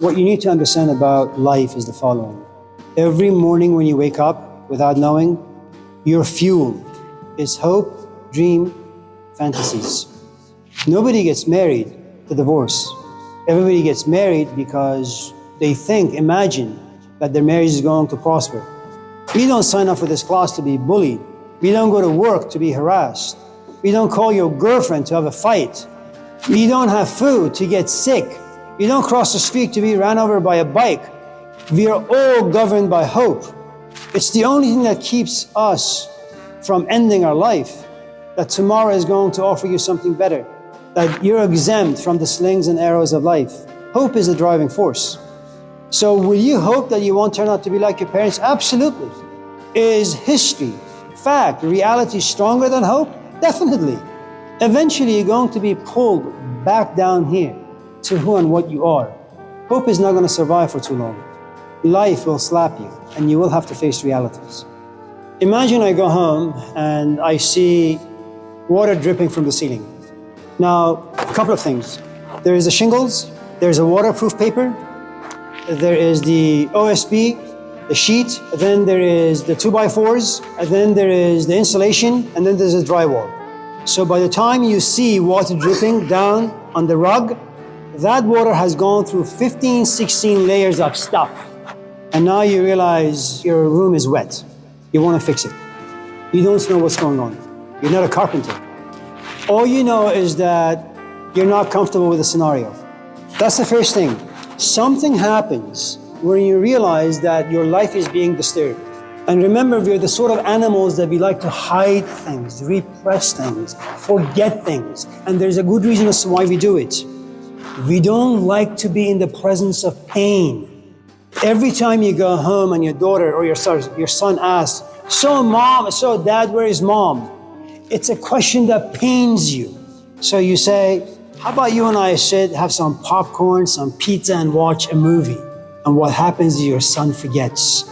What you need to understand about life is the following. Every morning when you wake up without knowing, your fuel is hope, dream, fantasies. Nobody gets married to divorce. Everybody gets married because they imagine that their marriage is going to prosper. We don't sign up for this class to be bullied. We don't go to work to be harassed. We don't call your girlfriend to have a fight. We don't have food to get sick. We don't cross the street to be ran over by a bike. We are all governed by hope. It's the only thing that keeps us from ending our life, that tomorrow is going to offer you something better, that you're exempt from the slings and arrows of life. Hope is the driving force. So will you hope that you won't turn out to be like your parents? Absolutely. Is history, fact, reality stronger than hope? Definitely. Eventually you're going to be pulled back down here to who and what you are. Hope is not going to survive for too long. Life will slap you and you will have to face realities. Imagine I go home and I see water dripping from the ceiling. Now, a couple of things. There is the shingles, there's a waterproof paper, there is the OSB, the sheet, then there is the 2x4s, and then there is the insulation, and then there's a drywall. So by the time you see water dripping down on the rug, that water has gone through 15, 16 layers of stuff. And now you realize your room is wet. You want to fix it. You don't know what's going on. You're not a carpenter. All you know is that you're not comfortable with the scenario. That's the first thing. Something happens when you realize that your life is being disturbed. And remember, we're the sort of animals that we like to hide things, repress things, forget things. And there's a good reason as to why we do it. We don't like to be in the presence of pain. Every time you go home and your daughter or your son asks, so mom, so dad, where is mom? It's a question that pains you. So you say, how about you and I sit, have some popcorn, some pizza, and watch a movie? And what happens is your son forgets.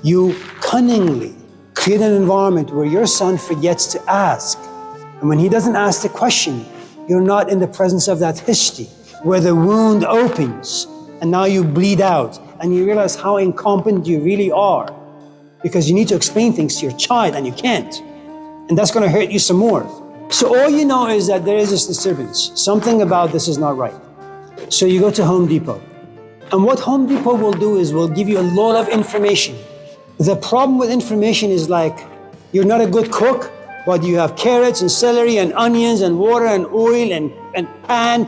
You cunningly create an environment where your son forgets to ask. And when he doesn't ask the question, you're not in the presence of that history where the wound opens and now you bleed out and you realize how incompetent you really are because you need to explain things to your child and you can't. And that's going to hurt you some more. So all you know is that there is this disturbance. Something about this is not right. So you go to Home Depot. And what Home Depot will do is will give you a lot of information. The problem with information is like, you're not a good cook, but you have carrots and celery and onions and water and oil and pan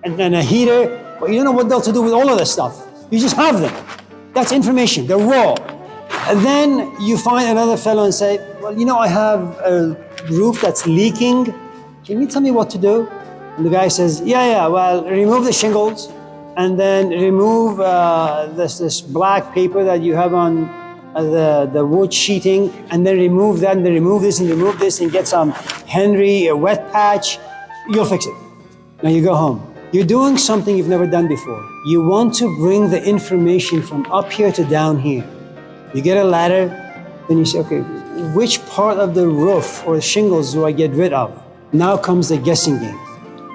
and a heater, but you don't know what else to do with all of this stuff. You just have them. That's information, they're raw. And then you find another fellow and say, well, you know, I have a roof that's leaking. Can you tell me what to do? And the guy says, yeah, well, remove the shingles and then remove this black paper that you have on the wood sheeting, and then remove that, and then remove this, and get some Henry wet patch. You'll fix it. Now you go home. You're doing something you've never done before. You want to bring the information from up here to down here. You get a ladder, then you say, okay, which part of the roof or the shingles do I get rid of? Now comes the guessing game.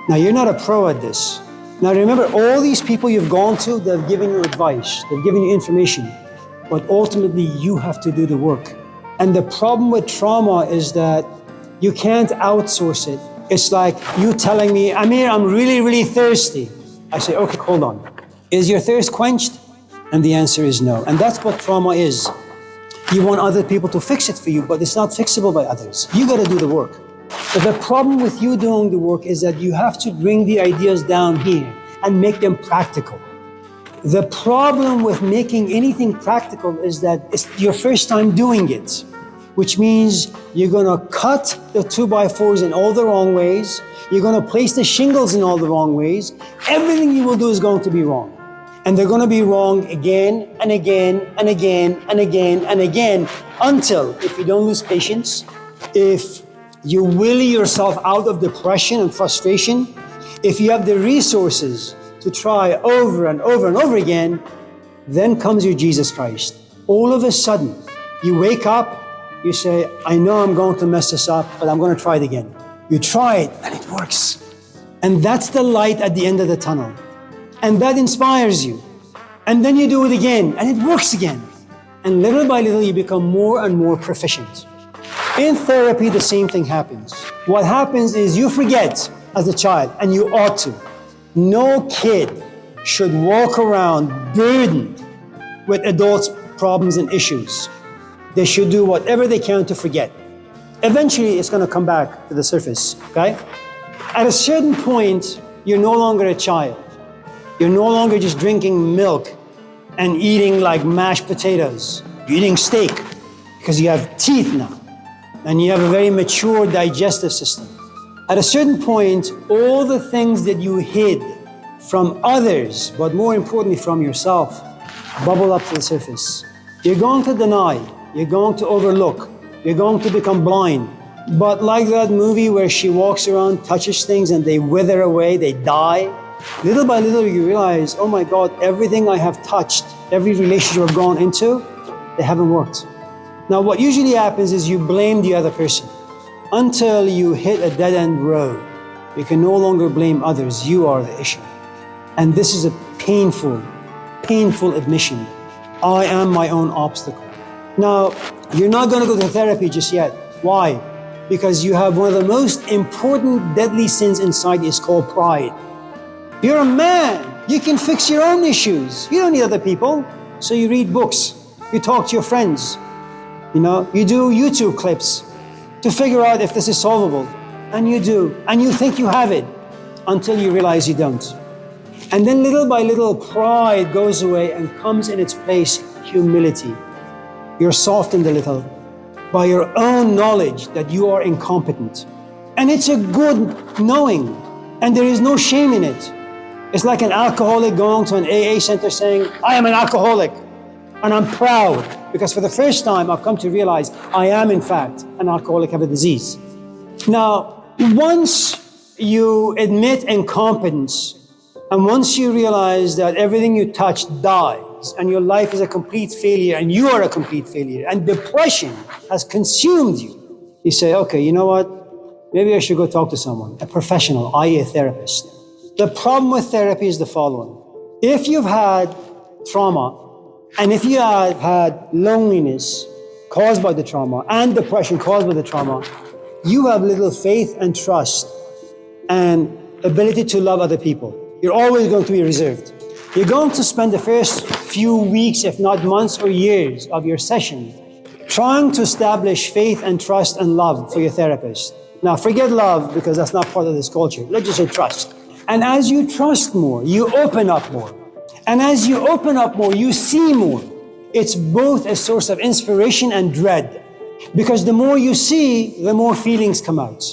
Now you're not a pro at this. Now remember, all these people you've gone to, they've given you advice, they've given you information, but ultimately you have to do the work. And the problem with trauma is that you can't outsource it. It's like you telling me, Amir, I'm really, really thirsty. I say, okay, hold on. Is your thirst quenched? And the answer is no. And that's what trauma is. You want other people to fix it for you, but it's not fixable by others. You got to do the work. But the problem with you doing the work is that you have to bring the ideas down here and make them practical. The problem with making anything practical is that it's your first time doing it, which means you're going to cut the 2x4s in all the wrong ways. You're going to place the shingles in all the wrong ways. Everything you will do is going to be wrong. And they're going to be wrong again and again and again and again and again until, if you don't lose patience, if you will yourself out of depression and frustration, if you have the resources to try over and over and over again, then comes your Jesus Christ. All of a sudden, you wake up, you say, I know I'm going to mess this up, but I'm going to try it again. You try it and it works. And that's the light at the end of the tunnel. And that inspires you. And then you do it again, and it works again. And little by little, you become more and more proficient. In therapy, the same thing happens. What happens is you forget as a child, and you ought to. No kid should walk around burdened with adults' problems and issues. They should do whatever they can to forget. Eventually, it's going to come back to the surface, okay? At a certain point, you're no longer a child. You're no longer just drinking milk and eating like mashed potatoes. You're eating steak because you have teeth now and you have a very mature digestive system. At a certain point, all the things that you hid from others, but more importantly from yourself, bubble up to the surface. You're going to deny, you're going to overlook, you're going to become blind. But like that movie where she walks around, touches things and they wither away, they die. Little by little you realize, oh my God, everything I have touched, every relationship I've gone into, they haven't worked. Now what usually happens is you blame the other person until you hit a dead-end road. You can no longer blame others, you are the issue. And this is a painful, painful admission. I am my own obstacle. Now, you're not going to go to therapy just yet. Why? Because you have one of the most important deadly sins inside. It's called pride. You're a man. You can fix your own issues. You don't need other people. So you read books. You talk to your friends. You do YouTube clips to figure out if this is solvable. And you do. And you think you have it until you realize you don't. And then little by little, pride goes away and comes in its place humility. You're softened a little by your own knowledge that you are incompetent. And it's a good knowing, and there is no shame in it. It's like an alcoholic going to an AA center saying, I am an alcoholic, and I'm proud, because for the first time I've come to realize I am in fact an alcoholic, have a disease. Now, once you admit incompetence, and once you realize that everything you touch dies, and your life is a complete failure, and you are a complete failure, and depression has consumed you, you say, okay, you know what? Maybe I should go talk to someone, a professional, i.e. a therapist. The problem with therapy is the following. If you've had trauma, and if you have had loneliness caused by the trauma, and depression caused by the trauma, you have little faith and trust and ability to love other people. You're always going to be reserved. You're going to spend the first few weeks, if not months or years of your session, trying to establish faith and trust and love for your therapist. Now, forget love because that's not part of this culture. Let's just say trust. And as you trust more, you open up more. And as you open up more, you see more. It's both a source of inspiration and dread. Because the more you see, the more feelings come out.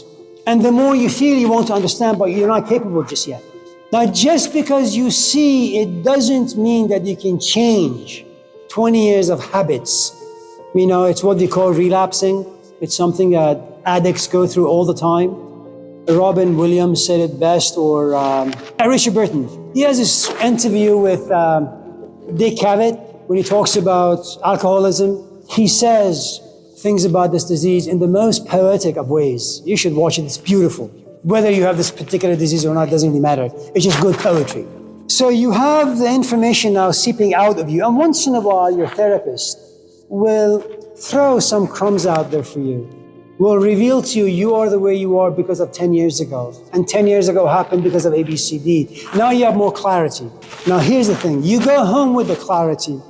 And the more you feel you want to understand, but you're not capable just yet. Now, just because you see, it doesn't mean that you can change 20 years of habits. It's what we call relapsing. It's something that addicts go through all the time. Robin Williams said it best, or Richard Burton. He has this interview with Dick Cavett when he talks about alcoholism. He says things about this disease in the most poetic of ways. You should watch it, it's beautiful. Whether you have this particular disease or not doesn't really matter. It's just good poetry. So you have the information now seeping out of you, and once in a while your therapist will throw some crumbs out there for you, will reveal to you, you are the way you are because of 10 years ago. And 10 years ago happened because of ABCD. Now you have more clarity. Now here's the thing, you go home with the clarity,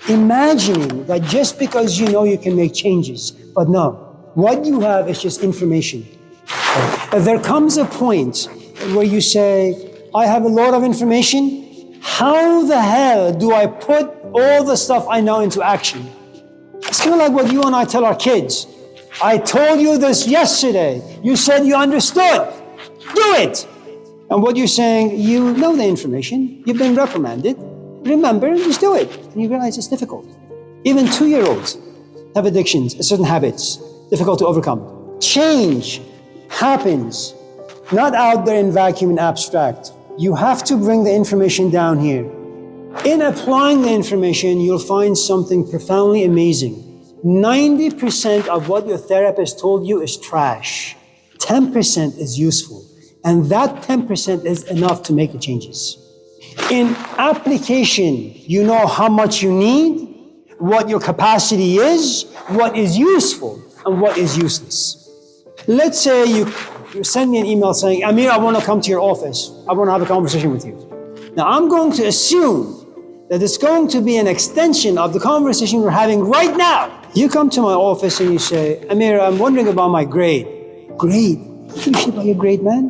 imagining that just because you know you can make changes, but no, what you have is just information. There comes a point where you say, I have a lot of information. How the hell do I put all the stuff I know into action? It's kind of like what you and I tell our kids. I told you this yesterday. You said you understood. Do it. And what you're saying, you know the information. You've been reprimanded. Remember, just do it. And you realize it's difficult. Even 2-year-olds have addictions, certain habits, difficult to overcome. Change happens not out there in vacuum and abstract. You have to bring the information down here. In applying the information, you'll find something profoundly amazing. 90% of what your therapist told you is trash. 10% is useful. And that 10% is enough to make the changes. In application, you know how much you need, what your capacity is, what is useful, and what is useless. Let's say you send me an email saying, Amir, I want to come to your office. I want to have a conversation with you. Now, I'm going to assume that it's going to be an extension of the conversation we're having right now. You come to my office and you say, Amir, I'm wondering about my grade. Grade? What do you shit about your grade, man?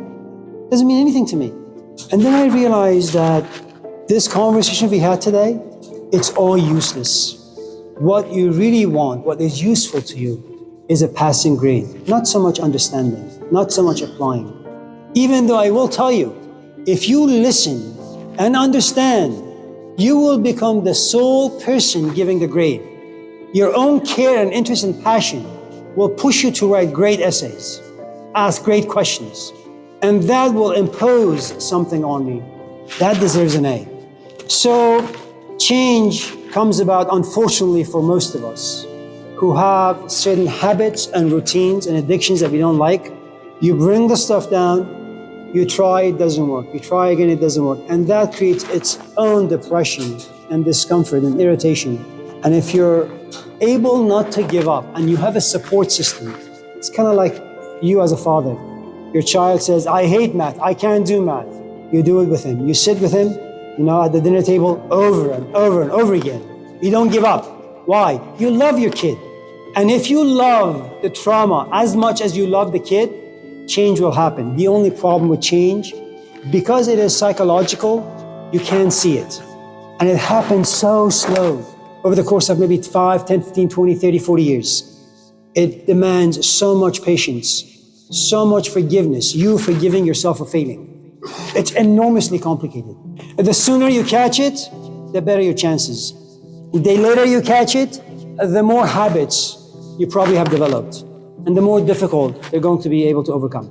Doesn't mean anything to me. And then I realized that this conversation we had today, it's all useless. What you really want, what is useful to you, is a passing grade. Not so much understanding, not so much applying. Even though I will tell you, if you listen and understand, you will become the sole person giving the grade. Your own care and interest and passion will push you to write great essays, ask great questions, and that will impose something on me. That deserves an A. So change comes about, unfortunately, for most of us who have certain habits and routines and addictions that we don't like. You bring the stuff down, you try, it doesn't work. You try again, it doesn't work. And that creates its own depression and discomfort and irritation. And if you're able not to give up and you have a support system, it's kind of like you as a father. Your child says, I hate math, I can't do math. You do it with him. You sit with him, at the dinner table over and over and over again. You don't give up. Why? You love your kid. And if you love the trauma as much as you love the kid, change will happen. The only problem with change, because it is psychological, you can't see it. And it happens so slow over the course of maybe 5, 10, 15, 20, 30, 40 years. It demands so much patience, so much forgiveness, you forgiving yourself for failing. It's enormously complicated. The sooner you catch it, the better your chances. The day later you catch it, the more habits you probably have developed, and the more difficult they're going to be able to overcome.